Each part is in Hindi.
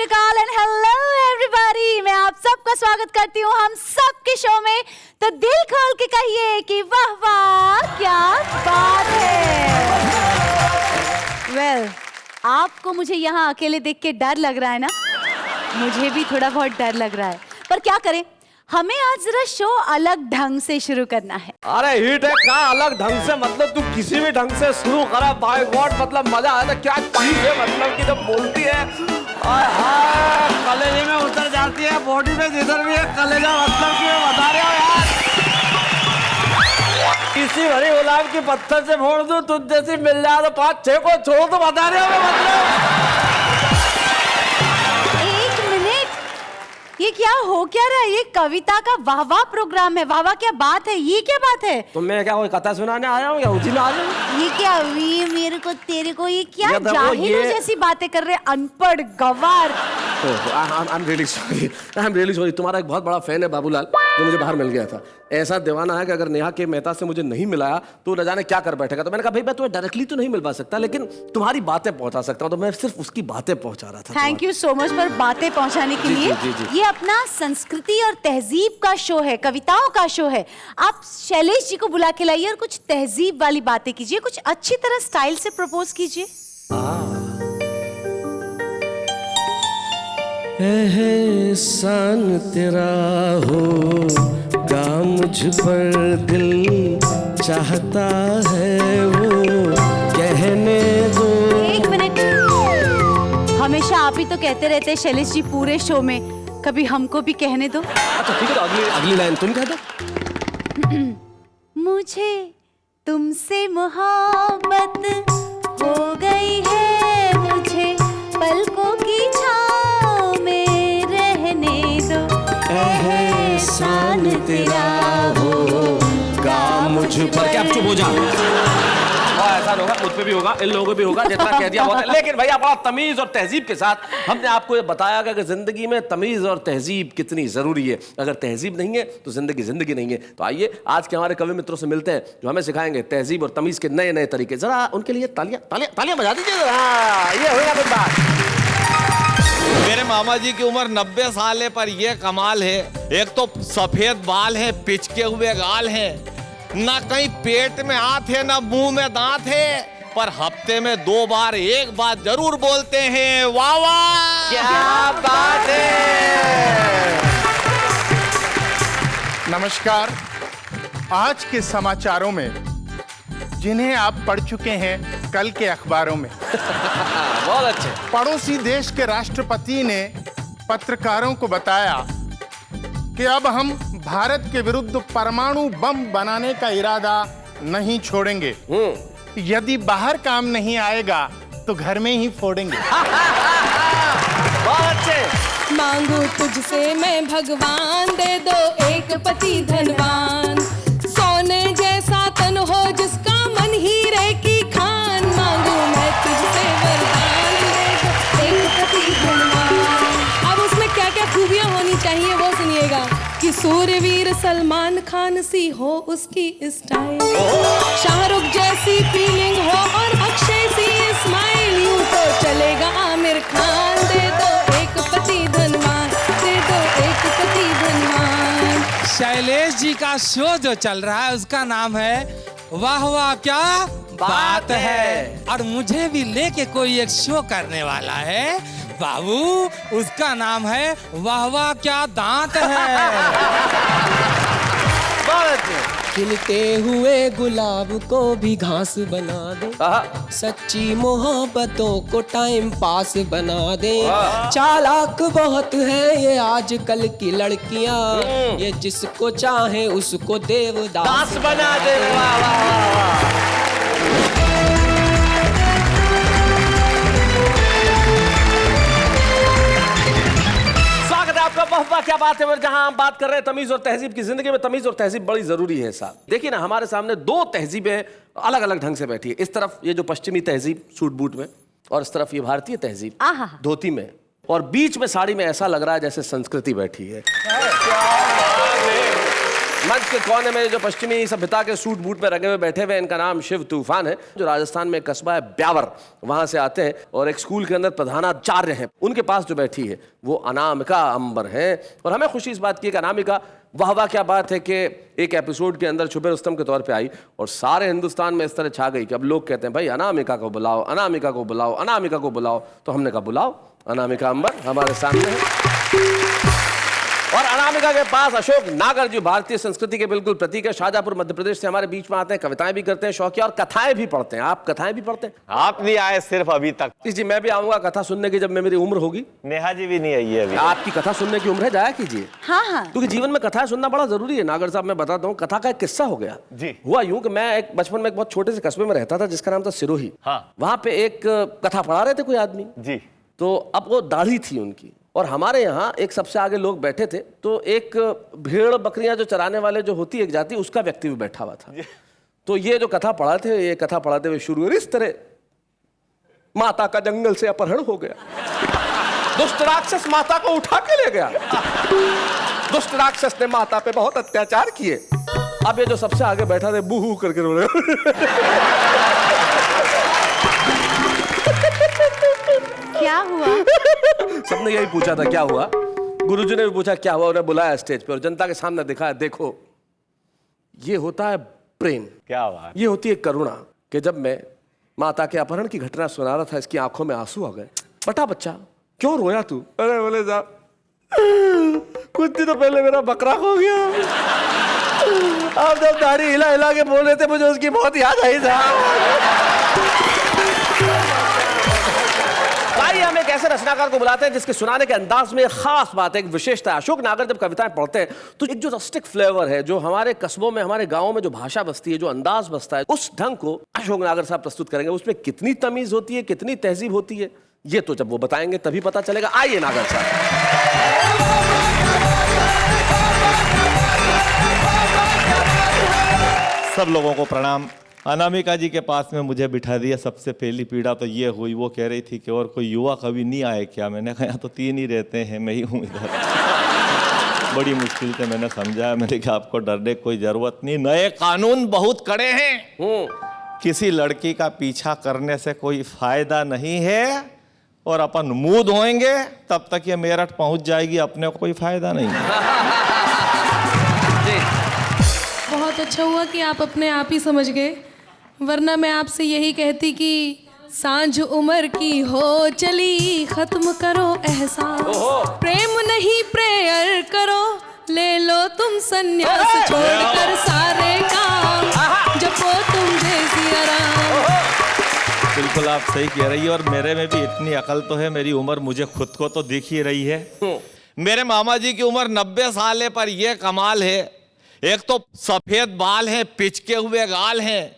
अकाल एंड हेलो एवरीबॉडी, मैं आप सबका स्वागत करती हूँ हम सब के शो में। तो दिल खोल के कहिए कि वाह वाह क्या बात है। वेल, आपको मुझे यहाँ अकेले देख के डर लग रहा है ना? मुझे भी थोड़ा बहुत डर लग रहा है, पर क्या करें, हमें आज जरा शो अलग ढंग से शुरू करना है। अरे हिट है का अलग ढंग से, मतलब तू किसी भी ढंग से शुरू करा, बाय गॉड मतलब मजा आया था। क्या चीज है, मतलब कि जब बोलती है कलेजे में उतर जाती है, बॉडी में जिधर भी है कलेजा, मतलब कि बता रहे हो यार। किसी भरी गुलाब की पत्थर से फोड़ दूं, तुझ जैसी मिल जाए तो 5-6 को छोड़, तो बता रहे हो मतलब। ये क्या हो क्या रहा है? ये कविता का वाह वाह प्रोग्राम है। वाह वाह क्या बात है, ये क्या बात है? तो मैं क्या कोई कथा सुनाने आया हूँ या उसी में आ जाऊँ? ये क्या, ये मेरे को तेरे को, ये क्या जाहिलों जैसी बातें कर रहे, अनपढ़ गवार। I am really sorry. तुम्हारा एक बहुत बड़ा फैन है बाबूलाल, जो मुझे बाहर मिल गया था। ऐसा दीवाना है कि अगर नेहा के मेहता से मुझे नहीं मिलाया तो न जाने क्या कर बैठेगा। तो मैंने कहा भाई मैं तुम्हें डायरेक्टली तो नहीं मिलवा सकता, लेकिन तुम्हारी बातें पहुंचा सकता हूँ। तो मैं सिर्फ उसकी बातें पहुंचा रहा था। थैंक यू सो मच पर बातें पहुंचाने के लिए। ये अपना संस्कृति और तहजीब का शो है, कविताओं का शो है। आप शैलेश जी को बुला के लाइए और कुछ तहजीब वाली बातें कीजिए, कुछ अच्छी तरह स्टाइल से प्रपोज कीजिए। एहसान तेरा होगा मुझ पर, दिल चाहता है वो कहने दो। एक मिनट, हमेशा आप ही तो कहते रहते हैं शैलेश जी पूरे शो में, कभी हमको भी कहने दो। अच्छा ठीक है, तो अगली लाइन तुम कह दो। मुझे तुमसे मोहब्बत हो गई है, मुझे पलकों की छाँव में रहने दो। एहसान तेरा होगा मुझ पर। क्या चुप हो जा, ऐसा होगा मुझ पे भी होगा, इन लोगों को भी होगा, जितना कह दिया बहुत है। लेकिन भैया बड़ा तमीज और तहजीब के साथ हमने आपको ये बताया कि जिंदगी में तमीज और तहजीब कितनी जरूरी है। अगर तहजीब नहीं है तो जिंदगी जिंदगी नहीं है। तो आइए आज के हमारे कवि मित्रों से मिलते हैं, जो हमें सिखाएंगे तहजीब और तमीज के नए नए तरीके। जरा उनके लिए तालियां तालियां तालियां बजा दीजिए। ये होगा कुछ बात। मेरे मामा जी की उम्र 90 साल है, पर ये कमाल है, एक तो सफेद बाल है, पिचके हुए गाल है, ना कहीं पेट में हाथ है ना मुंह में दांत है, पर हफ्ते में 2 बार एक बात जरूर बोलते हैं, वाह वाह क्या बात है। नमस्कार। आज के समाचारों में जिन्हें आप पढ़ चुके हैं कल के अखबारों में। बहुत अच्छे। पड़ोसी देश के राष्ट्रपति ने पत्रकारों को बताया कि अब हम भारत के विरुद्ध परमाणु बम बनाने का इरादा नहीं छोड़ेंगे। यदि बाहर काम नहीं आएगा तो घर में ही फोड़ेंगे। बहुत अच्छे। मांगू तुझसे मैं भगवान, दे दो एक पति धनवान, सोने जैसा तन हो जिसका मन हीरे की खान। मांगू मैं तुझसे वरदान, दे दो एक पति धनवान। अब उसमें क्या क्या खूबियां होनी चाहिए वो सुनिएगा कि सूर्यवीर सलमान खान सी हो उसकी स्टाइल, शाहरुख जैसी फीलिंग हो और अक्षय सी स्माइल, यूं तो चलेगा आमिर खान। दे दो एक पति धनवान, दे दो एक पति धनवान। शैलेश जी का शो जो चल रहा है उसका नाम है वाह वाह क्या बात है, और मुझे भी लेके कोई एक शो करने वाला है बाबू, उसका नाम है वाह वाह क्या दांत है। खिलते हुए गुलाब को भी घास बना दे, सच्ची मोहब्बतों को टाइम पास बना दे। चालाक बहुत है ये आजकल की लड़कियां, ये जिसको चाहे उसको देवदास बना दे। वाह वाह। वाह क्या बात है। जहां हम बात कर रहे हैं तमीज और तहजीब की, जिंदगी में तमीज और तहजीब बड़ी जरूरी है साहब। देखिए ना, हमारे सामने 2 तहजीबें अलग अलग ढंग से बैठी है। इस तरफ ये जो पश्चिमी तहजीब सूट बूट में, और इस तरफ ये भारतीय तहजीब धोती में, और बीच में साड़ी में। ऐसा लग रहा है जैसे संस्कृति बैठी है। मंच के कोने में जो पश्चिमी सभ्यता के सूट बूट में रंगे हुए बैठे हुए, इनका नाम शिव तूफान है, जो राजस्थान में एक कस्बा है ब्यावर, वहां से आते हैं और एक स्कूल के अंदर प्रधानाचार्य हैं। उनके पास जो बैठी है वो अनामिका अंबर है और हमें खुशी इस बात की कि अनामिका वाह वाह क्या बात है कि एक एपिसोड के अंदर छुपे रुस्तम के तौर पे आई और सारे हिंदुस्तान में इस तरह छा गई कि अब लोग कहते हैं भाई अनामिका को बुलाओ, अनामिका को बुलाओ, अनामिका को बुलाओ। तो हमने कहा बुलाओ, अनामिका अंबर हमारे सामने है और अनामिका के पास अशोक नागर जी भारतीय संस्कृति के बिल्कुल प्रतीक है। शाहजहांपुर मध्य प्रदेश से हमारे बीच में आते हैं, कविताएं भी करते हैं शौकिया और कथाएं भी पढ़ते हैं। आप कथाएं भी पढ़ते हैं? आप नहीं आए सिर्फ अभी तक। जी मैं भी आऊंगा कथा सुनने की जब मैं मेरी उम्र होगी। नेहा जी भी नहीं आई है अभी। आपकी कथा सुनने की उम्र है, जाया कीजिए। हाँ हाँ क्योंकि जीवन में कथाएं सुनना बड़ा जरूरी है। नागर साहब मैं बताता हूँ, कथा का एक किस्सा हो गया। जी। हुआ यूं कि मैं एक बचपन में एक बहुत छोटे से कस्बे में रहता था जिसका नाम था सिरोही। हाँ। वहां पे एक कथा पढ़ा रहे थे कोई आदमी। जी। तो अब वो दाढ़ी थी उनकी और हमारे यहाँ एक सबसे आगे लोग बैठे थे, तो एक भेड़ बकरियां जो चराने वाले जो होती है एक जाति, उसका व्यक्ति भी बैठा हुआ था। तो ये जो कथा पढ़ाते हुए, ये कथा पढ़ाते हुए शुरू हुई इस तरह, माता का जंगल से अपहरण हो गया, दुष्ट राक्षस माता को उठा के ले गया, दुष्ट राक्षस ने माता पे बहुत अत्याचार किए। अब ये जो सबसे आगे बैठा थे बूहू करके रो रहे क्या हुआ? सबने यही पूछा था क्या हुआ। गुरुजी ने भी पूछा क्या हुआ, उन्हें बुलाया स्टेज पे और जनता के सामने दिखाया, देखो ये होता है प्रेम, क्या बात। ये होती है करुणा। कि जब मैं माता के अपहरण की घटना सुना रहा था, इसकी आंखों में आंसू आ गए। बटा बच्चा क्यों रोया तू? अरे बोले साहब कुछ दिन तो पहले मेरा बकरा खो गया, आप जब दाढ़ी हिला हिला के बोल रहे थे मुझे उसकी बहुत याद आई साहब। हम एक ऐसे रचनाकार को बुलाते हैं जिसके सुनाने के अंदाज में खास बात है, एक विशेषता है। अशोक नागर जब कविताएं पढ़ते हैं तो एक जो रस्टिक फ्लेवर है, जो हमारे कस्बों में हमारे गांवों में जो भाषा बसती है, जो अंदाज बसता है, उस ढंग को अशोक नागर साहब प्रस्तुत करेंगे। उसमें कितनी तमीज होती है, कितनी तहजीब होती है, ये तो जब वो बताएंगे तभी पता चलेगा। आइए नागर साहब। सब लोगों को प्रणाम। अनामिका जी के पास में मुझे बिठा दिया। सबसे पहली पीड़ा तो ये हुई, वो कह रही थी कि और कोई युवा कवि नहीं आए क्या? मैंने कहा तो 3 ही रहते हैं, मैं ही हूँ इधर। बड़ी मुश्किल से मैंने समझाया, मैंने कहा आपको डरने की कोई जरूरत नहीं, नए कानून बहुत कड़े हैं, किसी लड़की का पीछा करने से कोई फायदा नहीं है और अपन मुंह धोएंगे तब तक ये मेरठ पहुंच जाएगी, अपने को कोई फायदा नहीं है। बहुत अच्छा हुआ कि आप अपने आप ही समझ गए, वरना मैं आपसे यही कहती कि सांझ उम्र की हो चली, खत्म करो एहसास, प्रेम नहीं प्रेयर करो, ले लो तुम संन्यास, छोड़कर सारे काम, जपो तुम जैसी आराम। बिल्कुल आप सही कह रही है और मेरे में भी इतनी अकल तो है, मेरी उम्र मुझे खुद को तो दिख ही रही है। मेरे मामा जी की उम्र 90 साल है, पर यह कमाल है, एक तो सफेद बाल हैं, पिचके हुए गाल हैं,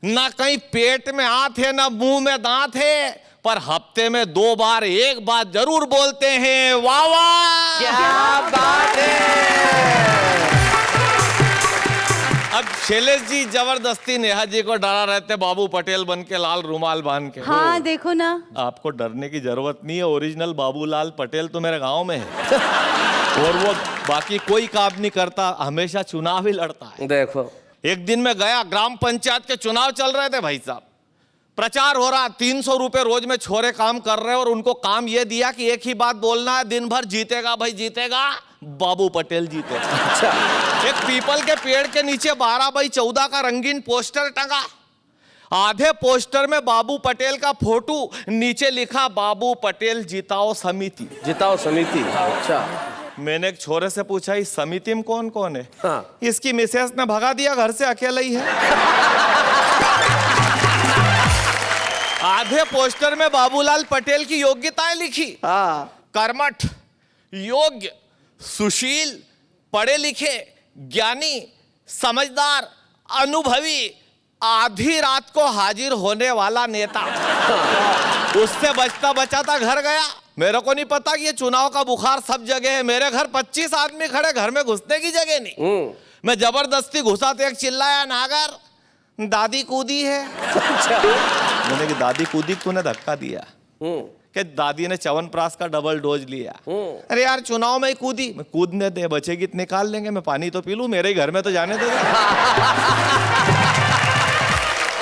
ना कहीं पेट में हाथ है ना मुंह में दांत है, पर हफ्ते में 2 बार एक बात जरूर बोलते हैं, वाह वाह क्या बात है। अब शैलेश जी जबरदस्ती नेहा जी को डरा रहते, बाबू पटेल बन के लाल रुमाल बांध के। हाँ देखो ना, आपको डरने की जरूरत नहीं है, ओरिजिनल बाबूलाल पटेल तो मेरे गांव में है और वो बाकी कोई काम नहीं करता, हमेशा चुनाव ही लड़ता है। देखो एक दिन मैं गया, ग्राम पंचायत के चुनाव चल रहे थे भाई साहब, प्रचार हो रहा, 300 रुपए रोज में छोरे काम कर रहे और उनको काम ये दिया कि एक ही बात बोलना है, दिन भर जीतेगा भाई जीतेगा, बाबू पटेल जीतेगा। अच्छा। एक पीपल के पेड़ के नीचे 12x14 का रंगीन पोस्टर टंगा, आधे पोस्टर में बाबू पटेल का फोटो, नीचे लिखा बाबू पटेल जिताओ समिति। जिताओ समिति। अच्छा। मैंने एक छोरे से पूछा इस समिति में कौन कौन है? हाँ। इसकी मिसेस ने भगा दिया, घर से अकेला ही है। आधे पोस्टर में बाबूलाल पटेल की योग्यताएं लिखी, हाँ। कर्मठ, योग्य, सुशील, पढ़े लिखे, ज्ञानी, समझदार, अनुभवी, आधी रात को हाजिर होने वाला नेता। उससे बचता बचाता घर गया, मेरे को नहीं पता कि ये चुनाव का बुखार सब जगह है, मेरे घर 25 आदमी खड़े, घर में घुसने की जगह नहीं। मैं जबरदस्ती घुसा तो एक चिल्लाया, नागर दादी कूदी है। अच्छा। मैंने कि दादी कूदी, तूने धक्का दिया, कि दादी ने च्यवनप्राश का डबल डोज लिया। अरे यार चुनाव में ही कूदी, मैं कूदने दे, बचेगी तो निकाल लेंगे, मैं पानी तो पी लूं, मेरे ही घर में तो जाने दे।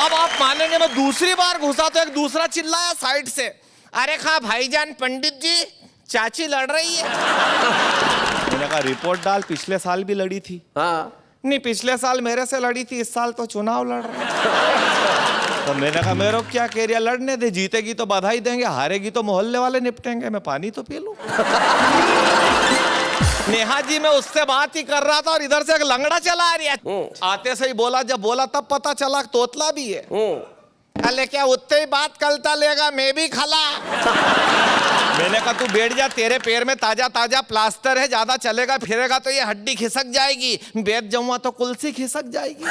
अब आप मानेंगे मैं दूसरी बार घुसा तो एक दूसरा चिल्लाया साइड से, अरे खा भाईजान पंडित जी, चाची लड़ रही है। मैंने कहा रिपोर्ट डाल, पिछले साल भी लड़ी थी। हाँ नहीं पिछले साल मेरे से लड़ी थी, इस साल तो चुनाव लड़ रही है। तो मैंने कहा मेरे को क्या कह रही है, लड़ने दे, जीतेगी तो बधाई देंगे, हारेगी तो मोहल्ले वाले निपटेंगे, मैं पानी तो पी लूं। नेहा जी मैं उससे बात ही कर रहा था और इधर से एक लंगड़ा चला आ रही है। आते से ही बोला, जब बोला तब पता चला तोतला भी है। अरे क्या उतने ही बात कलता लेगा, मैं भी खला। मैंने कहा तू बैठ जा, तेरे पैर में ताजा ताजा प्लास्टर है, ज्यादा चलेगा फिरेगा तो ये हड्डी खिसक जाएगी, बैठ जाऊंगा तो कुल्सी खिसक जाएगी।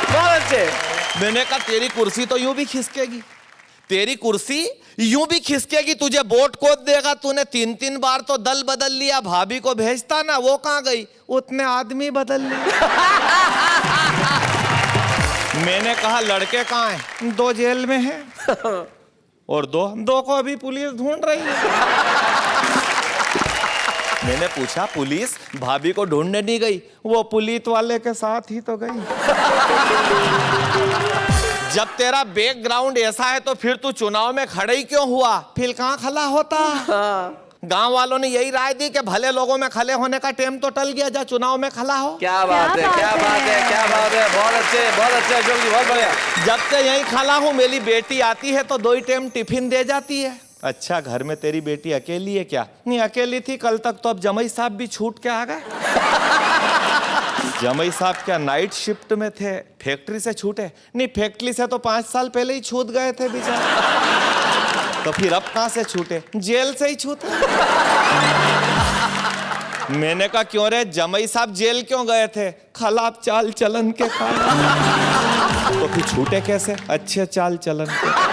बहुत अच्छे। मैंने कहा तेरी कुर्सी तो यूं भी खिसकेगी, तेरी कुर्सी यूं भी खिसकेगी, तुझे बोट कोद देगा, तूने 3-3 बार तो दल बदल लिया, भाभी को भेजता ना, वो कहाँ गई, उतने आदमी बदल लिए। मैंने कहा लड़के कहाँ हैं, 2 जेल में हैं और 2 को अभी पुलिस ढूंढ रही है। मैंने पूछा पुलिस भाभी को ढूंढने नहीं गई, वो पुलिस वाले के साथ ही तो गई। जब तेरा बैकग्राउंड ऐसा है तो फिर तू चुनाव में खड़े ही क्यों हुआ, फिर कहाँ खड़ा होता। गांव वालों ने यही राय दी कि भले लोगों में खड़े होने का टाइम तो टल गया, जा चुनाव में खड़ा हो। क्या बात है, क्या बात है, क्या बात है, बहुत अच्छे, बहुत अच्छे अशोक जी, बहुत बढ़िया। जब से यहीं खड़ा हूँ, मेरी बेटी आती है तो 2 ही टाइम टिफिन दे जाती है। अच्छा घर में तेरी बेटी अकेली है क्या, नहीं अकेली थी कल तक तो, अब जमई साहब भी छूट के आ गए। जमई साहब क्या नाइट शिफ्ट में थे, फैक्ट्री से छूटे, नहीं फैक्ट्री से तो 5 साल पहले ही छूट गए थे बेचारे। तो फिर अब कहां से छूटे, जेल से ही छूटे। मैंने कहा क्यों रे, जमई साहब जेल क्यों गए थे, खराब चाल चलन के कारण। तो फिर छूटे कैसे, अच्छे चाल चलन के।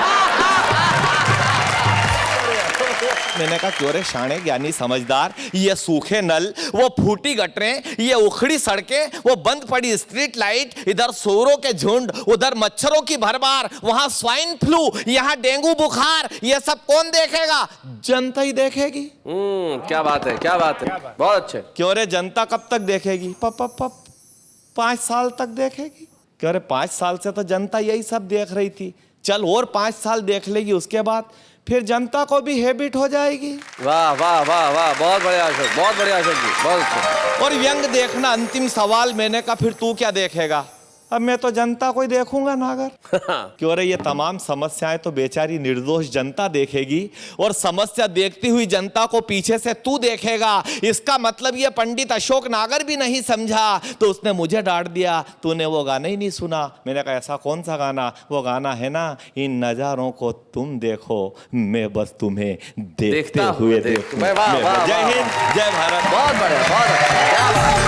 मैंने कहा क्यों रे शाणे ज्ञानी समझदार, ये सूखे नल, वो फूटी गटरें, ये उखड़ी सड़कें, वो बंद पड़ी स्ट्रीट लाइट, इधर सूअरों के झुंड, उधर मच्छरों की भरमार, वहां स्वाइन फ्लू, यहाँ डेंगू बुखार, ये सब कौन देखेगा, जनता ही देखेगी। क्या बात है, क्या बात है, बहुत अच्छे। क्यों रे जनता कब तक देखेगी, 5 साल तक देखेगी। क्यों रे 5 साल से तो जनता यही सब देख रही थी, चल और 5 साल देख लेगी, उसके बाद फिर जनता को भी हैबिट हो जाएगी। वाह वाह वाह वाह, बहुत बढ़िया अशोक, बहुत बढ़िया अशोक जी, बहुत अच्छे। और व्यंग देखना अंतिम सवाल, मैंने कहा फिर तू क्या देखेगा, अब मैं तो जनता को ही देखूंगा नागर। क्यों रे ये तमाम समस्याएं तो बेचारी निर्दोष जनता देखेगी, और समस्या देखती हुई जनता को पीछे से तू देखेगा, इसका मतलब ये पंडित अशोक नागर भी नहीं समझा, तो उसने मुझे डांट दिया, तूने वो गाना ही नहीं सुना। मैंने कहा ऐसा कौन सा गाना, वो गाना है ना, इन नजारों को तुम देखो, मैं बस तुम्हें देखते हुए देखूं। जय हिंद, जय भारत। बहुत बढ़िया, बहुत अच्छा, क्या बात।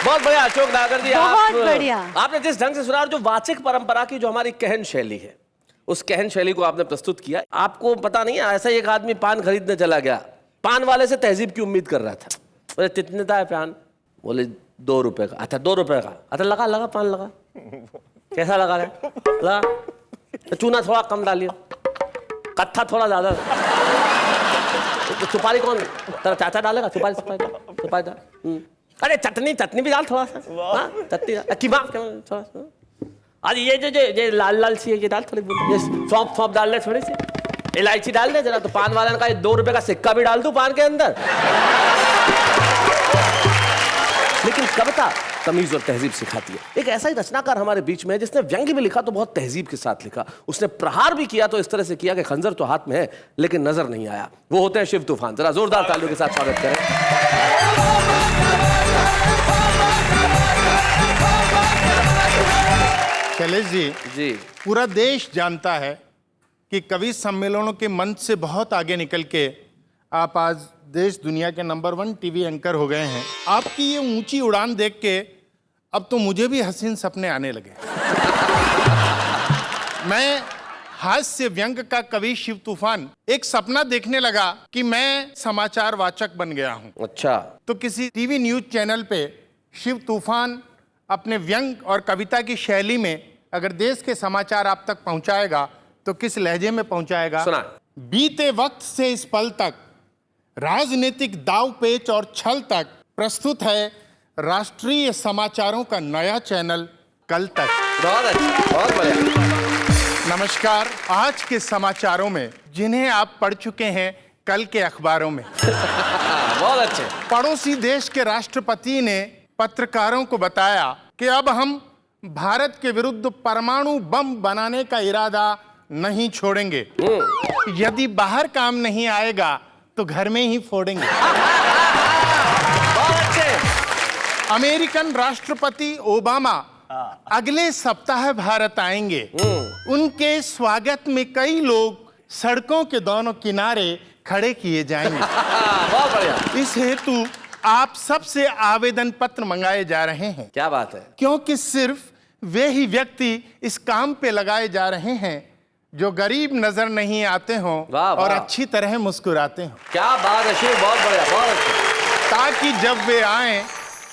बहुत बढ़िया अशोक नागर जी, बहुत बढ़िया। आपने जिस ढंग से सुना, जो वाचिक परंपरा की जो हमारी कहन शैली है, उस कहन शैली को आपने प्रस्तुत किया। आपको पता नहीं है, ऐसा ही एक आदमी पान खरीदने चला गया, पान वाले से तहजीब की उम्मीद कर रहा था। बोले कितने का है पान, बोले 2 रुपए का। अच्छा 2 रुपए का, अच्छा लगा लगा पान लगा, कैसा लगा रहा, लगा तो चूना थोड़ा कम डालिए, कत्था थोड़ा ज्यादा। तो सुपारी कौन, तेरा चाचा डालेगा सुपारी, सुपारी डाल। अरे चटनी भी डाल थोड़ा सा, चटनी कीमा थोड़ा सा। अरे ये लाल लाल सी है, ये डाल थोड़ी, ये सौंफ डाल ले, थोड़ी सी इलायची डाल दे जरा। तो पान वाले ने कहा 2 रुपए का सिक्का भी डाल दूं पान के अंदर। लेकिन कविता तमीज और तहजीब सिखाती है। एक ऐसा ही रचनाकार हमारे बीच में है जिसने व्यंग्य में लिखा तो बहुत तहजीब के साथ लिखा, उसने प्रहार भी किया तो इस तरह से किया कि खंजर तो हाथ में है लेकिन नजर नहीं आया। वो होते हैं शिव तूफान। जरा जोरदार तालियों के साथ स्वागत करें। शैलेश जी, पूरा देश जानता है कि कवि सम्मेलनों के मंच से बहुत आगे निकल के आप आज देश दुनिया के नंबर 1 टीवी एंकर हो गए हैं। आपकी ये ऊंची उड़ान देख के अब तो मुझे भी हसीन सपने आने लगे। मैं हास्य व्यंग का कवि शिव तूफान एक सपना देखने लगा कि मैं समाचार वाचक बन गया हूं। अच्छा। तो किसी टीवी न्यूज चैनल पे शिव तूफान अपने व्यंग और कविता की शैली में अगर देश के समाचार आप तक पहुंचाएगा तो किस लहजे में पहुंचाएगा? सुना। बीते वक्त से इस पल तक, राजनीतिक दाव पेच और छल तक, प्रस्तुत है राष्ट्रीय समाचारों का नया चैनल कल तक। बहुत अच्छा, बहुत बढ़िया। नमस्कार। आज के समाचारों में जिन्हें आप पढ़ चुके हैं कल के अखबारों में, बहुत अच्छे। पड़ोसी देश के राष्ट्रपति ने पत्रकारों को बताया कि अब हम भारत के विरुद्ध परमाणु बम बनाने का इरादा नहीं छोड़ेंगे। यदि बाहर काम नहीं आएगा तो घर में ही फोड़ेंगे। बहुत अच्छे। अमेरिकन राष्ट्रपति ओबामा अगले सप्ताह भारत आएंगे। उनके स्वागत में कई लोग सड़कों के दोनों किनारे खड़े किए जाएंगे। बहुत बढ़िया। इस हेतु आप सबसे आवेदन पत्र मंगाए जा रहे हैं। क्या बात है। क्योंकि सिर्फ वे ही व्यक्ति इस काम पे लगाए जा रहे हैं जो गरीब नजर नहीं आते हों वाह, और वाह। अच्छी तरह मुस्कुराते हों, क्या बात है शिव, बहुत बढ़िया, बहुत अच्छा। ताकि जब वे आएं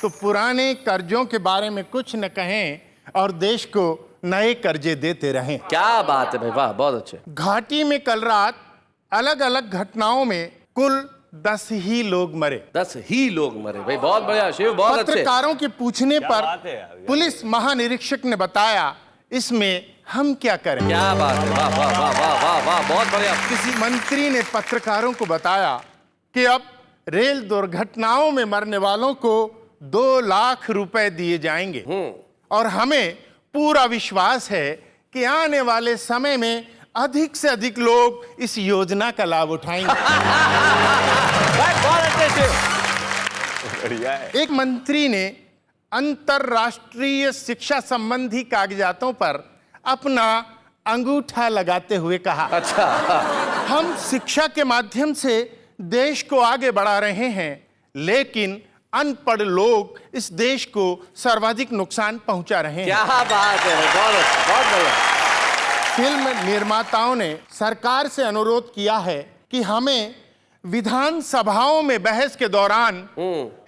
तो पुराने कर्जों के बारे में कुछ न कहें और देश को नए कर्जे देते रहें। क्या बात है भाई, वाह, बहुत अच्छे। घाटी में कल रात अलग अलग घटनाओं में कुल 10 ही लोग मरे। 10 ही लोग मरे भाई, बहुत बढ़िया शिव, बहुत अच्छे। पत्रकारों के पूछने पर पुलिस महानिरीक्षक ने बताया, इसमें हम क्या करें? क्या बात है, वाह वाह वाह वाह वाह वाह, बहुत बढ़िया। किसी मंत्री ने पत्रकारों को बताया कि अब रेल दुर्घटनाओं में मरने वालों को 2 लाख रुपए दिए जाएंगे और हमें पूरा विश्वास है कि आने वाले समय में अधिक से अधिक लोग इस योजना का लाभ उठाएंगे। बहुत अच्छे शिव। बढ़िया है। एक मंत्री ने अंतरराष्ट्रीय शिक्षा संबंधी कागजातों पर अपना अंगूठा लगाते हुए कहा, अच्छा। हम शिक्षा के माध्यम से देश को आगे बढ़ा रहे हैं, लेकिन अनपढ़ लोग इस देश को सर्वाधिक नुकसान पहुंचा रहे हैं। क्या बात है, बहुत अच्छा, बहुत बढ़िया। फिल्म निर्माताओं ने सरकार से अनुरोध किया है कि हमें विधानसभाओं में बहस के दौरान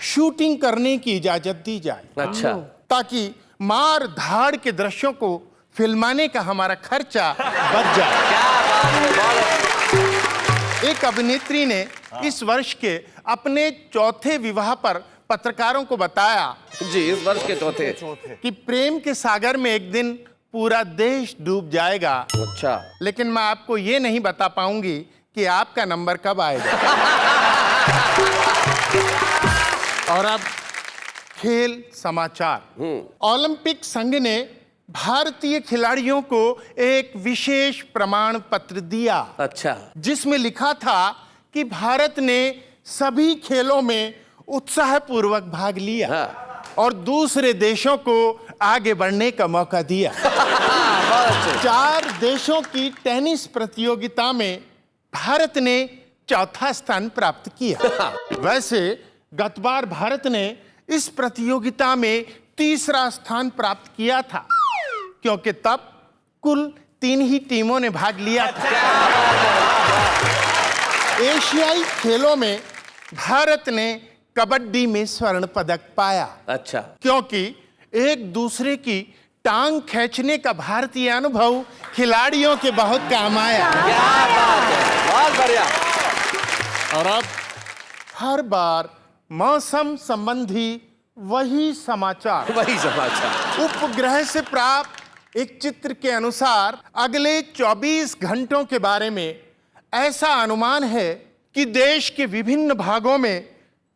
शूटिंग करने की इजाजत दी जाए। अच्छा। ताकि मार धाड़ के दृश्यों को फिल्माने का हमारा खर्चा बच जाए। क्या बात है, बहुत अच्छा। एक अभिनेत्री ने इस वर्ष के अपने चौथे विवाह पर पत्रकारों को बताया जी, इस वर्ष के चौथे। कि प्रेम के सागर में एक दिन पूरा देश डूब जाएगा। अच्छा। लेकिन मैं आपको ये नहीं बता पाऊंगी कि आपका नंबर कब आएगा। और अब खेल समाचार। ओलंपिक संघ ने भारतीय खिलाड़ियों को एक विशेष प्रमाण पत्र दिया। अच्छा। जिसमें लिखा था कि भारत ने सभी खेलों में उत्साहपूर्वक भाग लिया और दूसरे देशों को आगे बढ़ने का मौका दिया। 4 देशों की टेनिस प्रतियोगिता में भारत ने चौथा स्थान प्राप्त किया। वैसे गत बार भारत ने इस प्रतियोगिता में तीसरा स्थान प्राप्त किया था, क्योंकि तब कुल 3 ही टीमों ने भाग लिया था। एशियाई खेलों में भारत ने कबड्डी में स्वर्ण पदक पाया। अच्छा। क्योंकि एक दूसरे की टांग खींचने का भारतीय अनुभव खिलाड़ियों के बहुत काम आया। क्या बात है, बहुत बढ़िया। और अब हर बार मौसम संबंधी वही समाचार। वही समाचार। उपग्रह से प्राप्त एक चित्र के अनुसार अगले 24 घंटों के बारे में ऐसा अनुमान है कि देश के विभिन्न भागों में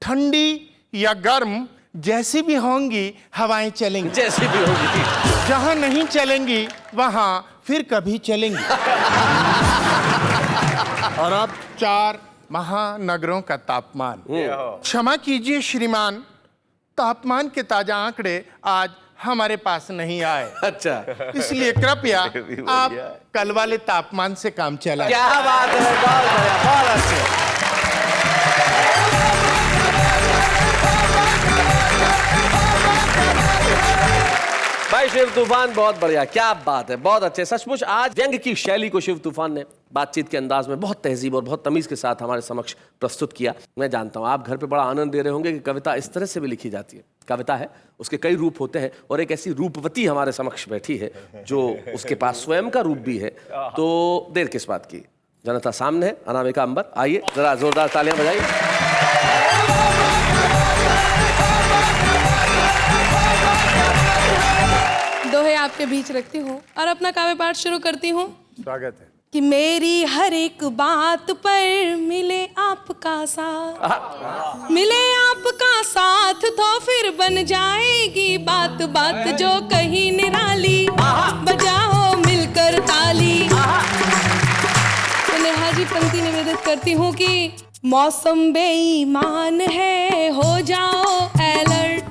ठंडी या गर्म जैसी भी होंगी हवाएं चलेंगी। जैसी भी होगी। जहां नहीं चलेंगी वहां फिर कभी चलेंगी। और अब 4 महानगरों का तापमान। क्षमा कीजिए श्रीमान, तापमान के ताजा आंकड़े आज हमारे पास नहीं आए। अच्छा। इसलिए कृपया आप कल वाले तापमान से काम चलाएं। क्या बात है, बहुत बढ़िया, बहुत अच्छे। भाई शिव तूफान बहुत बढ़िया, क्या बात है, बहुत अच्छे। सचमुच आज व्यंग की शैली को शिव तूफान ने बातचीत के अंदाज में बहुत तहजीब और बहुत तमीज के साथ हमारे समक्ष प्रस्तुत किया। मैं जानता हूँ आप घर पे बड़ा आनंद ले रहे होंगे कि कविता इस तरह से भी लिखी जाती है। कविता है, उसके कई रूप होते हैं और एक ऐसी रूपवती हमारे समक्ष बैठी है जो उसके पास स्वयं का रूप भी है। तो देर किस बात की, जनता सामने है, अनामिका अंबर, आइए जरा जोरदार तालियां बजाइए। दोहे आपके बीच रखती हूँ और अपना काव्य पाठ शुरू करती हूँ। स्वागत है। कि मेरी हर एक बात पर मिले आपका साथ, मिले आपका साथ तो फिर बन जाएगी बात बात जो कहीं निराली, बजाओ मिलकर ताली। तो नेहा जी पंक्ति निवेदित करती हूँ कि मौसम बेईमान है, हो जाओ अलर्ट,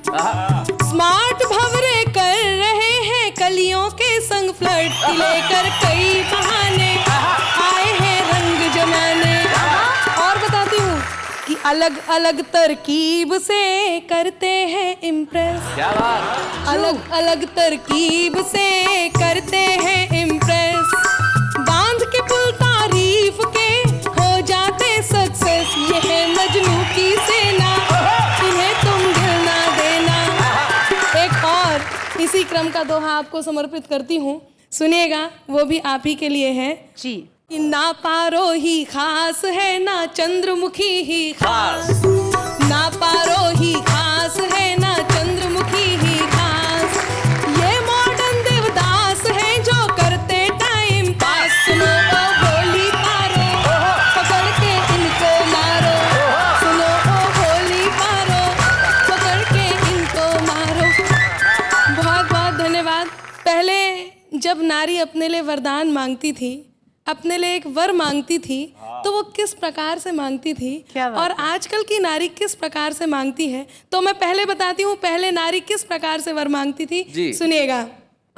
स्मार्ट भंवरे कर रहे हैं कलियों के संग फ्लर्ट, लेकर कई बहाने आए हैं रंग जमाने। और बताती हूँ कि अलग अलग तरकीब से करते हैं इम्प्रेस, क्या बात, अलग अलग तरकीब से करते हैं इम्प्रेस, बांध के पुल तारीफ के हो जाते सक्सेस, ये है मजनू की सेना, इन्हें तुम दिल ना देना। एक और इसी क्रम का दोहा आपको समर्पित करती हूँ, सुनिएगा, वो भी आप ही के लिए है जी। कि ना पारो ही खास है ना चंद्रमुखी ही खास, ना पारो ही खास है ना चंद्रमुखी ही खास, ये मॉडर्न देवदास है जो करते टाइम पास। सुनो ओ भोली पारो, पकड़ के इनको मारो, सुनो ओ भोली पारो, पकड़ के इनको मारो। बहुत बहुत धन्यवाद। पहले जब नारी अपने लिए वरदान मांगती थी, अपने लिए एक वर मांगती थी, तो वो किस प्रकार से मांगती थी क्या बात और आजकल की नारी किस प्रकार से मांगती है, तो मैं पहले बताती हूँ पहले नारी किस प्रकार से वर मांगती थी। जी। सुनिएगा।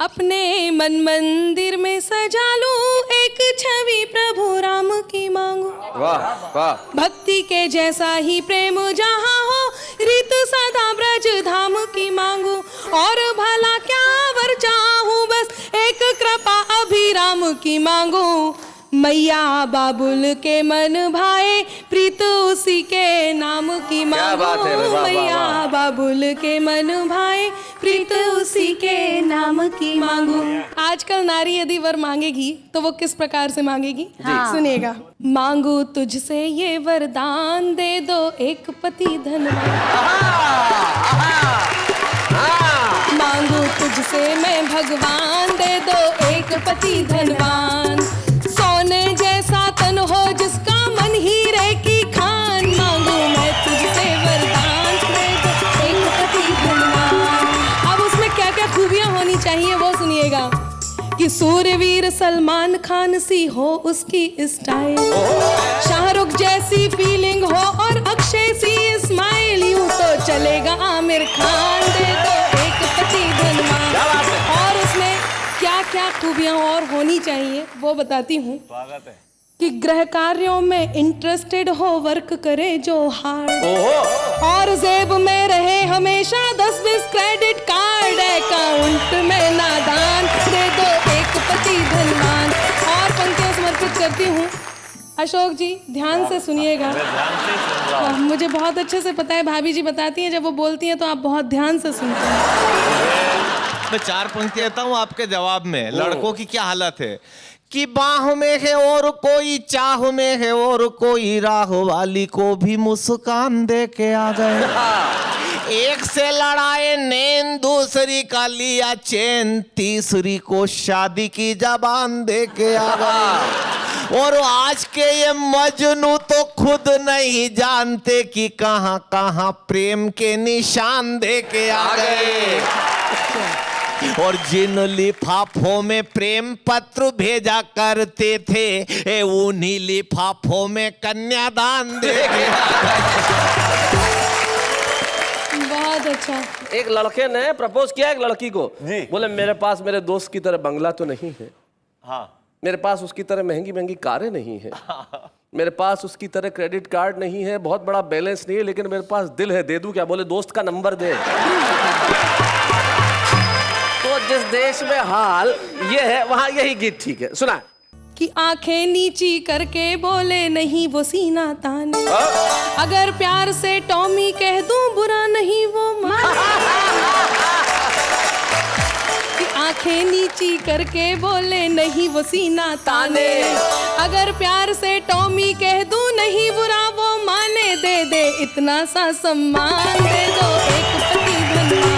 अपने मन मंदिर में सजा लूं एक छवि प्रभु राम की मांगू, वाह वाह, भक्ति के जैसा ही प्रेम जहाँ हो रीत सदा ब्रज धाम की मांगू, और भला क्या वर चाहूं बस एक कृपा अभिराम की मांगू, मैया बाबुल के मन भाए प्रीत उसी के नाम की क्या बात है, मांगू, वाह, वाह, मैया वाह। बाबुल के मन भाए प्रीत उसी के नाम की मांगू। आजकल नारी यदि वर मांगेगी तो वो किस प्रकार से मांगेगी, सुनिएगा। मांगू तुझसे ये वरदान, दे दो एक पति धनवान, मांगू तुझसे मैं भगवान, दे दो एक पति धनवान, सोने जैसा तन हो जिसका मन हीरे की खान, मांगू मैं तुझसे वरदान, दे दो एक पति धनवान। अब उसमें क्या क्या खूबियां होनी चाहिए वो सुनिएगा। कि सूर्यवीर सलमान खान सी हो उसकी स्टाइल, शाहरुख जैसी फीलिंग हो और अक्षय सी स्माइल, यूं तो चलेगा आमिर खान, दे दो एक पति धनवान। और उसमें क्या क्या खूबियां और होनी चाहिए वो बताती हूँ। कि गृह कार्यों में इंटरेस्टेड हो, वर्क करे जो हार्ड, और जेब में रहे हमेशा 10-20 क्रेडिट कार्ड, अकाउंट में नादान, दे दो एक पति धनवान। और पंक्तियां समर्पित करती हूँ। अशोक जी ध्यान से सुनिएगा, मुझे बहुत अच्छे से पता है, भाभी जी बताती हैं, जब वो बोलती हैं तो आप बहुत ध्यान से सुनते हैं। मैं 4 पंक्ति देता हूँ आपके जवाब में। लड़कों की क्या हालत है कि बाह में है और कोई, चाह में है और कोई, राह वाली को भी मुस्कान दे के आ गए, एक से लड़ाए नैन, दूसरी का लिया चैन, तीसरी को शादी की जबान दे के आ गए, और आज के ये मजनू तो खुद नहीं जानते कि कहां कहां प्रेम के निशान दे के आ गए, और जिन लिफाफों में प्रेम पत्र भेजा करते थे, उन्हीं लिफाफों में कन्यादान दे के आ गए। बहुत अच्छा। एक लड़के ने प्रपोज किया एक लड़की को, बोले मेरे पास मेरे दोस्त की तरह बंगला तो नहीं है, मेरे पास उसकी तरह महंगी महंगी कारें नहीं है, मेरे पास उसकी तरह क्रेडिट कार्ड नहीं है, बहुत बड़ा बैलेंस नहीं है, लेकिन मेरे पास दिल है, दे दूं क्या? बोले दोस्त का नंबर दे। तो जिस देश में हाल ये है वहाँ यही गीत ठीक है। सुना कि आंखें नीची करके बोले नहीं वो सीना ताने, अगर प्यार से टॉमी कह दूं बुरा नहीं वो माने। कि आंखें नीची करके बोले नहीं वो सीना ताने, अगर प्यार से टॉमी कह दूं नहीं बुरा वो माने। दे दे इतना सा सम्मान, दे दो एक पति धनवान।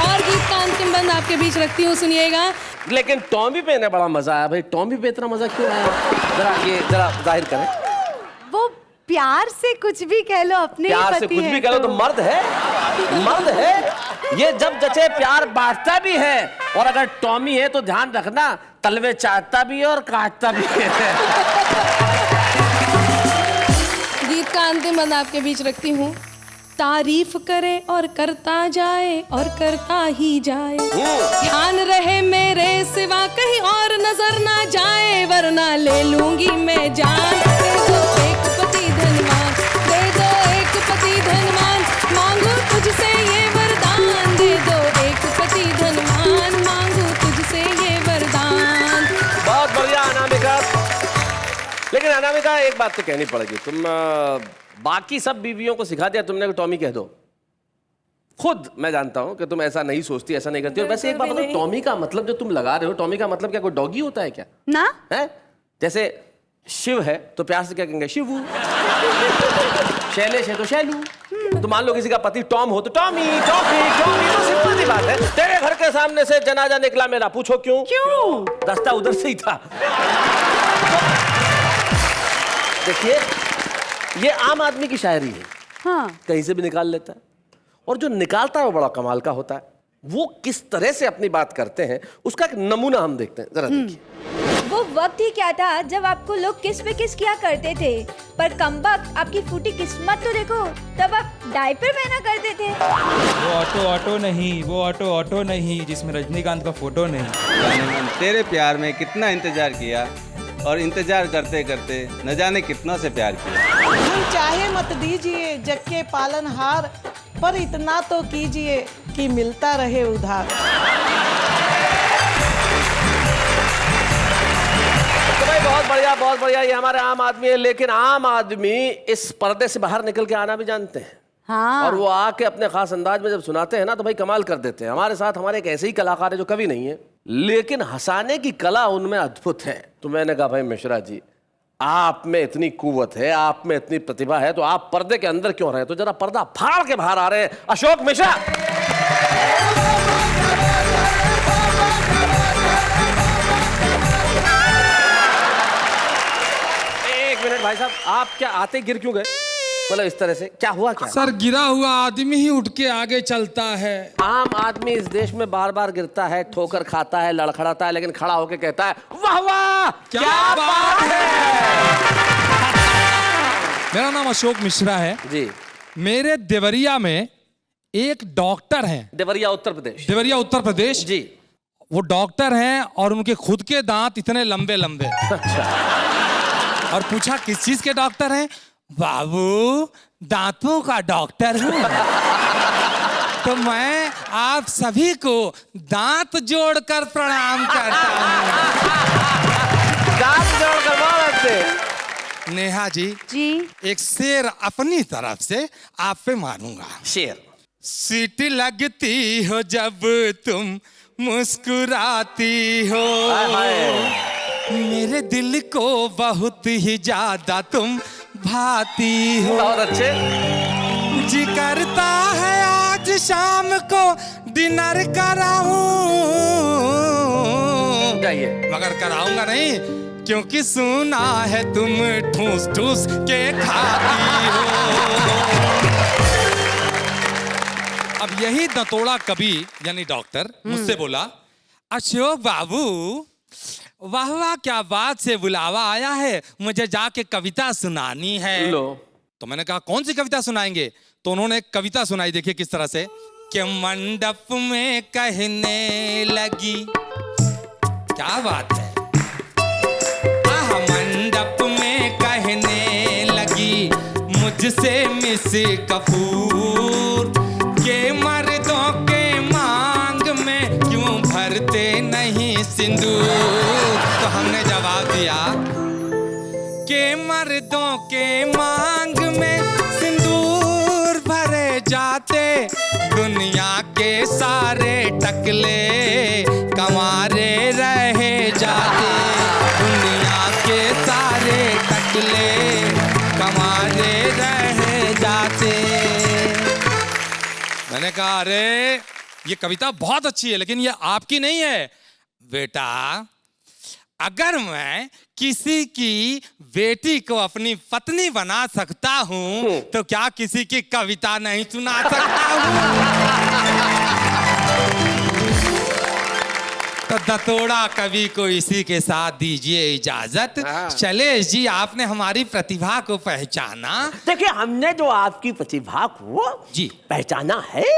और गीत का अंतिम बंद आपके बीच रखती हूँ, सुनिएगा। लेकिन टॉमी पे ने बड़ा मजा आया भाई। टॉमी पे इतना मजा क्यों आया? जरा जाहिर करें। वो प्यार से कुछ भी कह लो, अपने ही प्यार से पति कुछ हैं भी कह लो तो मर्द है। ये जब जचे प्यार बांटता भी है, और अगर टॉमी है तो ध्यान रखना तलवे चाटता भी है और काटता भी है। गीत का अंतिम बंद आपके बीच रखती हूँ। तारीफ करे और करता जाए और करता ही जाए, ध्यान रहे मेरे सिवा कहीं और नजर ना जाए, वरना ले लूंगी मैं जान। दे दो एक पति धनवान, दे दो एक पति धनवान, मांगू तुझसे ये वरदान। दे दो एक पति धनवान, मांगू तुझसे ये वरदान। बहुत बढ़िया अनामिका। लेकिन अनामिका एक बात तो कहनी पड़ेगी, तुम बाकी सब बीवियों को सिखा दिया तुमने कि टॉमी कह दो। खुद मैं जानता हूं कि तुम ऐसा नहीं सोचती, ऐसा नहीं करती। और वैसे एक बात बताओ, टॉमी का मतलब जो तुम लगा रहे हो, टॉमी का मतलब क्या कोई डॉगी होता है क्या? ना है? जैसे शिव है तो प्यार से क्या कहेंगे? शिवू। शैलेश है तो शैलू। तो मान लो किसी का पति टॉम हो तो टॉमी, टॉफी, टॉमी। तो सिंपल सी बात है। तेरे घर के सामने से जनाजा निकला मेरा, पूछो क्यों? क्यों? रास्ता उधर से ही था। देखिए ये आम आदमी की शायरी है, हाँ। कहीं से भी निकाल लेता है, और जो निकालता है वो बड़ा कमाल का होता है। वो किस तरह से अपनी बात करते हैं उसका एक नमूना हम देखते हैं, जरा देखिए। वो वक्त ही क्या था जब आपको लोग किस पे किस किया करते थे, पर कमबख्त आपकी फूटी किस्मत तो देखो, तब आप डायपर पहना करते थे। वो ऑटो नहीं जिसमें रजनीकांत का फोटो नहीं। जाने मन तेरे प्यार में कितना इंतजार किया, और इंतजार करते करते न जाने कितना से प्यार किया। हम चाहे मत दीजिए जग के पालनहार, पर इतना तो कीजिए कि मिलता रहे उधार। तो भाई बहुत बढ़िया ये हमारे आम आदमी है। लेकिन आम आदमी इस पर्दे से बाहर निकल के आना भी जानते हैं। हाँ। और वो आके अपने खास अंदाज में जब सुनाते हैं ना तो भाई कमाल कर देते हैं। हमारे साथ हमारे एक ऐसे ही कलाकार है जो कवि नहीं है, लेकिन हंसाने की कला उनमें अद्भुत है। तो मैंने कहा भाई मिश्रा जी, आप में इतनी कुव्वत है, आप में इतनी प्रतिभा है, तो आप पर्दे के अंदर क्यों रहे? तो जरा पर्दा फाड़ के बाहर आ रहे हैं अशोक मिश्रा। एक मिनट भाई साहब, आप क्या आते गिर क्यों गए? मतलब इस तरह से क्या हुआ? क्या सर, गिरा हुआ आदमी ही उठ के आगे चलता है। आम आदमी इस देश में बार बार गिरता है, ठोकर खाता है, लड़खड़ाता है, लेकिन खड़ा होकर कहता है वाह वाह क्या बात है। मेरा नाम अशोक मिश्रा है जी। मेरे देवरिया में एक डॉक्टर हैं। देवरिया उत्तर प्रदेश? देवरिया उत्तर प्रदेश जी। वो डॉक्टर हैं और उनके खुद के दांत इतने लंबे लंबे। अच्छा। और पूछा किस चीज के डॉक्टर हैं? बाबू दांतों का डॉक्टर हूँ। तो मैं आप सभी को दांत जोड़कर प्रणाम करता हूँ। दांत जोड़कर बहुत अच्छे। नेहा जी, एक शेर अपनी तरफ से आप पे मारूंगा। शेर। सीटी लगती हो जब तुम मुस्कुराती हो, मेरे दिल को बहुत ही ज्यादा तुम भाती हो। बहुत अच्छे। जी करता है आज शाम को डिनर कराऊं, जाइए। मगर कराऊंगा नहीं, क्योंकि सुना है तुम ठूस ठूस के खाती हो। अब यही दतोड़ा कवि यानी डॉक्टर मुझसे बोला, अशोक बाबू वाह वाह क्या बात से बुलावा आया है, मुझे जाके कविता सुनानी है। लो। तो मैंने कहा कौन सी कविता सुनाएंगे? तो उन्होंने एक कविता सुनाई, देखिए किस तरह से। कि मंडप में कहने लगी, क्या बात है, आह मंडप में कहने लगी मुझसे मिस कपूर के मर्दों के मांग में क्यों भर सिंदूर। तो हमने जवाब दिया कि मर्दों के मांग में सिंदूर भरे जाते, दुनिया के सारे टकले कंवारे रहे जाते, दुनिया के सारे टकले कंवारे रहे जाते। मैंने कहा अरे ये कविता बहुत अच्छी है लेकिन ये आपकी नहीं है बेटा। अगर मैं किसी की बेटी को अपनी पत्नी बना सकता हूं तो क्या किसी की कविता नहीं सुना सकता हूं? तो दतोड़ा कवि को इसी के साथ दीजिए इजाजत। शैलेश जी, आपने हमारी प्रतिभा को पहचाना। देखिए, हमने जो आपकी प्रतिभा को जी पहचाना है,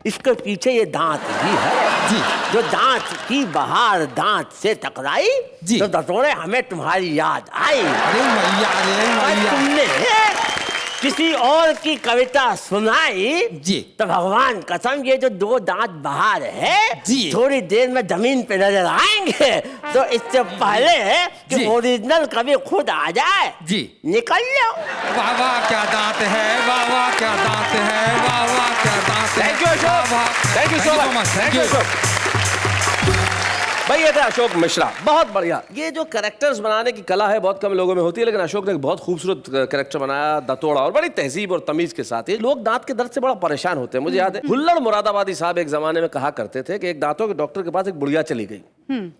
इसके पीछे ये दांत भी है जी। जो दांत की बहार दांत से टकराई जी। तो दतोड़े हमें तुम्हारी याद आई। अरे मैया, अरे मैया। तुमने किसी और की कविता सुनाई जी तो भगवान कसम ये जो दो दांत बाहर है जी थोड़ी देर में जमीन पे नजर आएंगे। तो इससे पहले कि ओरिजिनल कवि खुद आ जाए जी निकल लो। वाह वाह क्या दांत है, वाह वाह क्या दांत है, वाह वाह क्या दांत है। Thank you Ashok, thank you so much, thank you Ashok. भाई ये था अशोक मिश्रा, बहुत बढ़िया। ये जो कैरेक्टर्स बनाने की कला है बहुत कम लोगों में होती है, लेकिन अशोक ने एक बहुत खूबसूरत कैरेक्टर बनाया दतोड़ा, और बड़ी तहजीब और तमीज के साथ। ये लोग दांत के दर्द से बड़ा परेशान होते हैं। मुझे याद है हुल्लड़ मुरादाबादी साहब एक जमाने में कहा करते थे कि एक दांतों के डॉक्टर के पास एक बुढ़िया चली गई।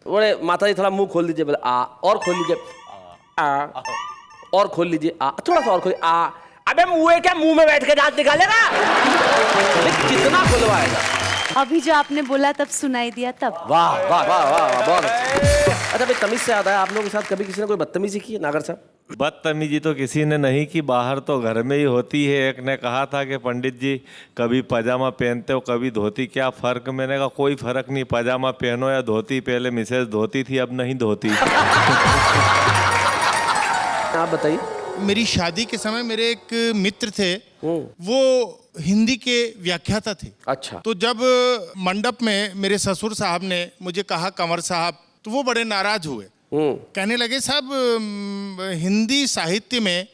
बोले माता जी थोड़ा मुंह खोल दीजिए, बोले आ, और खोल लीजिए, आ, और खोल लीजिए, आ, थोड़ा सा और खोलिए, आ। अबे मुंह क्या मुंह में बैठ के दांत निकालेगा? कितना खुलवाएगा? अभी जो आपने बोला तब सुनाई दिया तब। वाह वाह वाह वाह, बहुत अच्छा। भाई तमीज से याद आया, आप लोगों के साथ कभी किसी ने कोई बदतमीजी की है नागर साहब? बदतमीजी तो किसी ने नहीं की, बाहर तो घर में ही होती है। एक ने कहा था कि पंडित जी कभी पजामा पहनते हो कभी धोती, क्या फर्क? मैंने कहा कोई फर्क नहीं, पजामा पहनो या धोती। पहले मिसेज धोती थी, अब नहीं धोती। आप बताइए। मेरी शादी के समय मेरे एक मित्र थे, वो हिंदी के व्याख्याता थे। अच्छा। तो जब मंडप में मेरे ससुर साहब ने मुझे कहा कंवर साहब, तो वो बड़े नाराज हुए। कहने लगे साहब हिंदी साहित्य में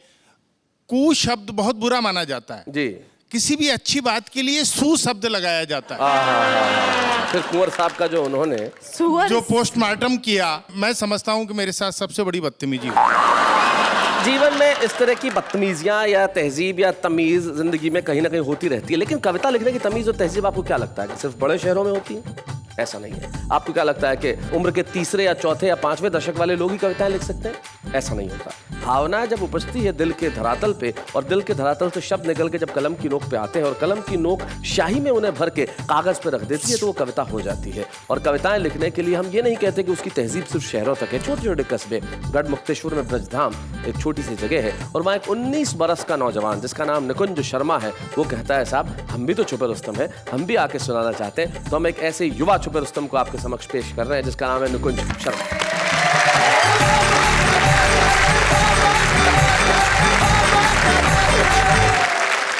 कु शब्द बहुत बुरा माना जाता है जी। किसी भी अच्छी बात के लिए सु शब्द लगाया जाता है। फिर कुंवर साहब का जो उन्होंने जो पोस्टमार्टम किया, मैं समझता हूँ कि मेरे साथ सबसे बड़ी बदतमीजी हुई। जीवन में इस तरह की बदतमीजियां या तहजीब या तमीज जिंदगी में कहीं ना कहीं होती रहती है, लेकिन कविता लिखने की तमीज और तहजीब आपको क्या लगता है कि सिर्फ बड़े शहरों में होती है? ऐसा नहीं है। आपको क्या लगता है कि उम्र के तीसरे या चौथे या पांचवें दशक वाले लोग ही कविताएं लिख सकते हैं? ऐसा नहीं होता। भावनाएं जब उपजती है दिल के धरातल पे, और दिल के धरातल से शब्द निकल के जब कलम की नोक पे आते हैं और कलम की नोक शाही में उन्हें भर के कागज पे रख देती है, तो वो कविता हो जाती है। और कविताएं लिखने के लिए हम ये नहीं कहते कि उसकी तहजीब सिर्फ शहरों तक है। छोटे छोटे कस्बे, गढ़ मुक्तेश्वर में ब्रजधाम एक छोटी सी जगह है, और वहाँ एक 19 बरस का नौजवान जिसका नाम निकुंज शर्मा है, वो कहता है साहब हम भी तो छुपे रुस्तम है, हम भी आके सुनाना चाहते हैं। तो हम एक ऐसे युवा छुपे रुस्तम को आपके समक्ष पेश कर रहे हैं जिसका नाम है निकुंज शर्मा।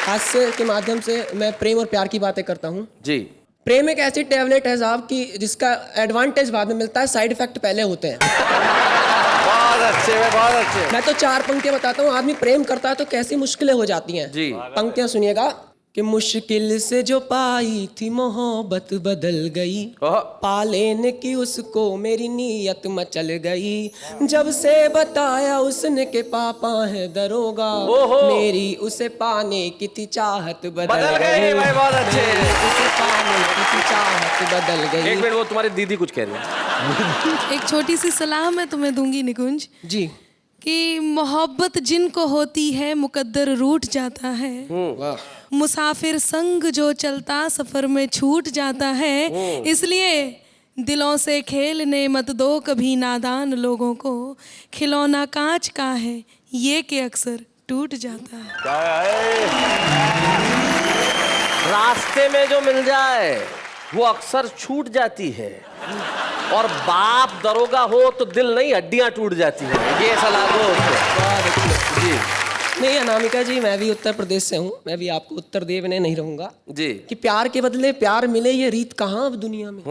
हास्य के माध्यम से मैं प्रेम और प्यार की बातें करता हूँ जी। प्रेम एक ऐसी टैबलेट है साहब की जिसका एडवांटेज बाद में मिलता है, साइड इफेक्ट पहले होते हैं। बहुत अच्छे, बहुत अच्छे। मैं तो 4 पंक्तियां बताता हूँ। आदमी प्रेम करता है तो कैसी मुश्किलें हो जाती हैं जी। पंक्तियां सुनिएगा कि मुश्किल से जो पाई थी मोहब्बत बदल गई, पा लेने की उसको मेरी नीयत मचल गई, जब से बताया उसने के पापा है दरोगा, मेरी उसे पाने की थी चाहत बदल गई। भाई बहुत अच्छे। उसे पाने की थी चाहत बदल गई। एक मिनट, वो तुम्हारी दीदी कुछ कह रही है। एक छोटी सी सलाह मैं तुम्हें दूंगी निकुंज जी, कि मोहब्बत जिनको होती है मुकद्दर रूठ जाता है, मुसाफिर संग जो चलता सफर में छूट जाता है, इसलिए दिलों से खेलने मत दो कभी नादान लोगों को, खिलौना कांच का है ये कि अक्सर टूट जाता है। रास्ते में जो मिल जाए वो अक्सर छूट जाती है, और बाप दरोगा हो तो दिल नहीं हड्डियां टूट जाती हैं। ये सलाह दो उसको। जी। नहीं अनामिका जी, मैं भी उत्तर प्रदेश से हूँ, मैं भी आपको उत्तर देने नहीं रहूंगा जी कि प्यार के बदले प्यार मिले ये रीत कहाँ अब दुनिया में।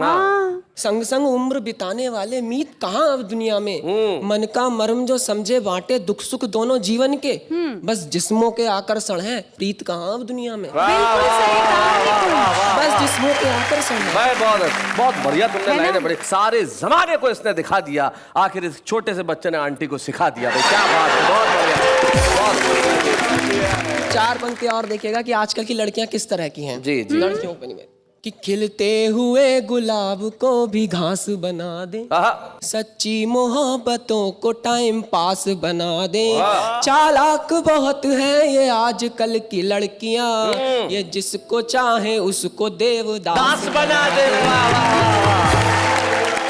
संग संग उम्र बिताने वाले मीत कहाँ अब दुनिया में। मन का मर्म जो समझे बांटे दुख सुख दोनों जीवन के, बस जिस्मों के आकर्षण है प्रीत कहाँ अब दुनिया में। बस जिस्मों के आकर्षण है। बहुत बढ़िया तुमने लाइनें बड़ी, सारे जमाने को इसने दिखा दिया, आखिर इस छोटे से बच्चे ने आंटी को सिखा दिया। भाई क्या बात है, बहुत बढ़िया। चार पंक्ति और देखिएगा कि आजकल की लड़कियां किस तरह की हैं। जी जी। लड़कियों पे नहीं, कि खिलते हुए गुलाब को भी घास बना दे, सच्ची मोहब्बतों को टाइम पास बना दे। चालाक बहुत है ये आजकल की लड़कियां, ये जिसको चाहे उसको देवदास बना दे।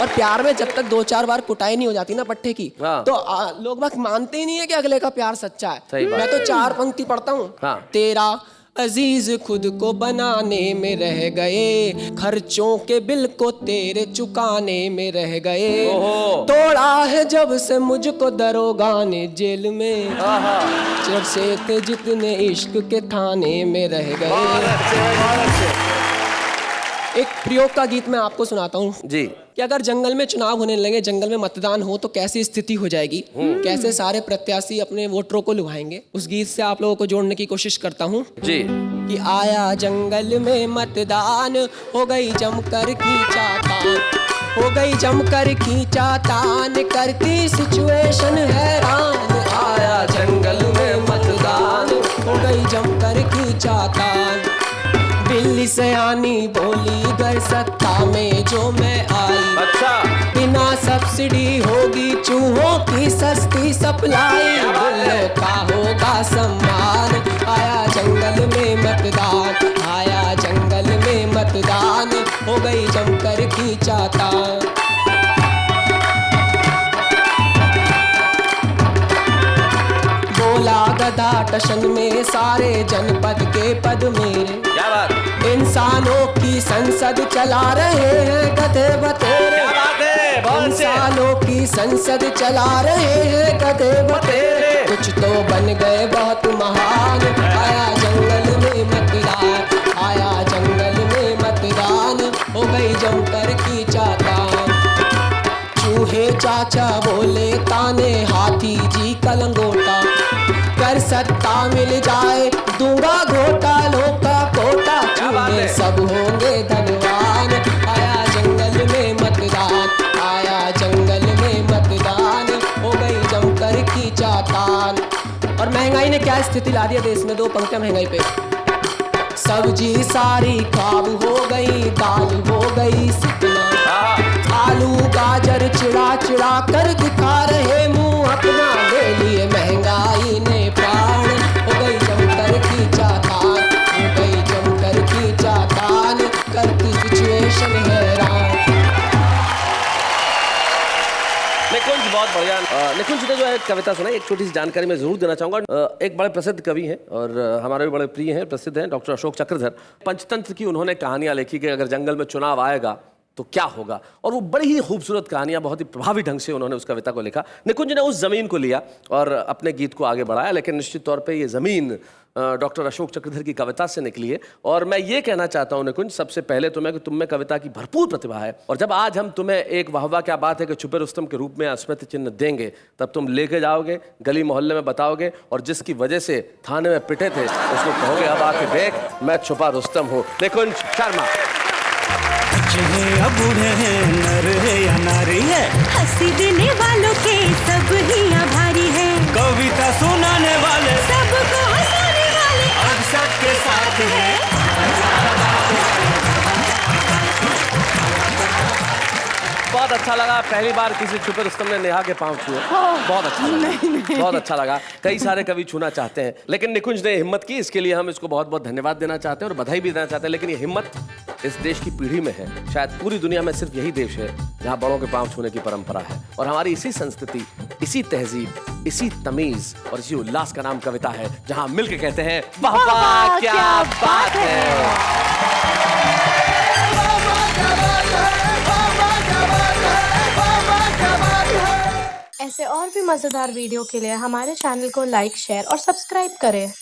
और प्यार में जब तक 2-4 बार कुटाई नहीं हो जाती ना पट्टे की, तो लोग बात मानते ही नहीं है कि अगले का प्यार सच्चा है। मैं तो 4 पंक्ति पढ़ता हूँ। तेरा अजीज खुद को बनाने में रह गए, खर्चों के बिल को तेरे चुकाने में रह गए। तोड़ा है जब से मुझको दरोगा ने जेल में, जब से थे जितने इश्क के थाने में रह गए। एक प्रयोग का गीत मैं आपको सुनाता हूँ जी, कि अगर जंगल में चुनाव होने लगे, जंगल में मतदान हो तो कैसी स्थिति हो जाएगी, कैसे सारे प्रत्याशी अपने वोटरों को लुभाएंगे। उस गीत से आप लोगों को जोड़ने की कोशिश करता हूँ जी। कि आया जंगल में मतदान, हो गई जमकर खींचातान, हो गई जमकर खींचातान, करती सिचुएशन हैरान। आया जंगल में मतदान, हो गई जमकर खींचातान, बिल्ली सयानी बोली घर सत्ता में जो मैं आई। अच्छा। बिना सब्सिडी होगी चूहों की सस्ती सप्लाई, बिल्लों का होगा सम्मान। आया जंगल में मतदान, आया जंगल में मतदान, हो गई जमकर खींचातान। बोला गधा टशन में सारे जनपद के पद मेरे, क्या बात। इंसानों की संसद चला रहे हैं गधे बतेरे। क्या बात है, इंसानों की संसद चला रहे हैं गधे बतेरे, कुछ तो बन गए बहुत महान। आया जंगल में मतदान, आया जंगल में मतदान, हो गई जमकर खींचातान। चूहे चाचा बोले ताने, हाथी जी कलंगोटा, कर सत्ता मिल जाए दूंगा घोटा, लोका कोटा, चूहे सब होंगे धनवान। आया जंगल में मतदान, आया जंगल में मतदान, हो गई जमकर खींचातान। और महंगाई ने क्या स्थिति ला दी है देश में, 2 पंक्तियां महंगाई पे। सब्जी सारी खाब हो गई, दाल हो गई सिकना, आलू गाजर चिड़ा चिड़ा कर दिखा रहे मुंह अपना, ले लिए महंगाई ने प्राण। हो गई जमकर खींचातान, हो गई जमकर खींचातान, करती सिचुएशन हैरान। निकुंज बहुत बढ़िया। निकुंज ने जो है कविता सुनाई, एक छोटी सी जानकारी मैं जरूर देना चाहूंगा। एक बड़े प्रसिद्ध कवि हैं और हमारे भी बड़े प्रिय हैं, प्रसिद्ध हैं, डॉक्टर अशोक चक्रधर। पंचतंत्र की उन्होंने कहानियां लिखी कि अगर जंगल में चुनाव आएगा तो क्या होगा, और वो बड़ी ही खूबसूरत कहानियां, बहुत ही प्रभावी ढंग से उन्होंने उस कविता को लिखा। निकुंज ने उस जमीन को लिया और अपने गीत को आगे बढ़ाया, लेकिन निश्चित तौर पे ये जमीन डॉक्टर अशोक चक्रधर की कविता से निकली है। और मैं ये कहना चाहता हूँ निकुंज, सबसे पहले तो मैं कि तुम में कविता की भरपूर प्रतिभा है, और जब आज हम तुम्हें एक वाहवा क्या बात है कि छुपे रुस्तम के रूप में स्मृति चिन्ह देंगे, तब तुम लेके जाओगे, गली मोहल्ले में बताओगे, और जिसकी वजह से थाने में पिटे थे उसको कहोगे अब आके देख मैं छुपा रुस्तम हूँ। निकुंज शर्मा। या बूढ़े हैं, नर है या नारी है, हंसी देने वालों के सब ही आभारी है, कविता सुनाने वाले सबको हंसाने वाले अब सबके साथ है। बहुत अच्छा लगा, पहली बार किसी छुपे रुस्तम ने नेहा के पांव छुए, बहुत अच्छा लगा, बहुत अच्छा लगा। कई सारे कवि छूना चाहते हैं, लेकिन निकुंज ने हिम्मत की, इसके लिए हम इसको बहुत बहुत धन्यवाद देना चाहते हैं और बधाई भी देना चाहते हैं। लेकिन ये हिम्मत इस देश की पीढ़ी में है, शायद पूरी दुनिया में सिर्फ यही देश है जहां बड़ों के पांव छूने की परंपरा है, और हमारी इसी संस्कृति, इसी तहजीब, इसी तमीज और इसी उल्लास का नाम कविता है, जहां मिलके कहते हैं वाह वाह क्या बात है। ऐसे और भी मज़ेदार वीडियो के लिए हमारे चैनल को लाइक, शेयर और सब्सक्राइब करें।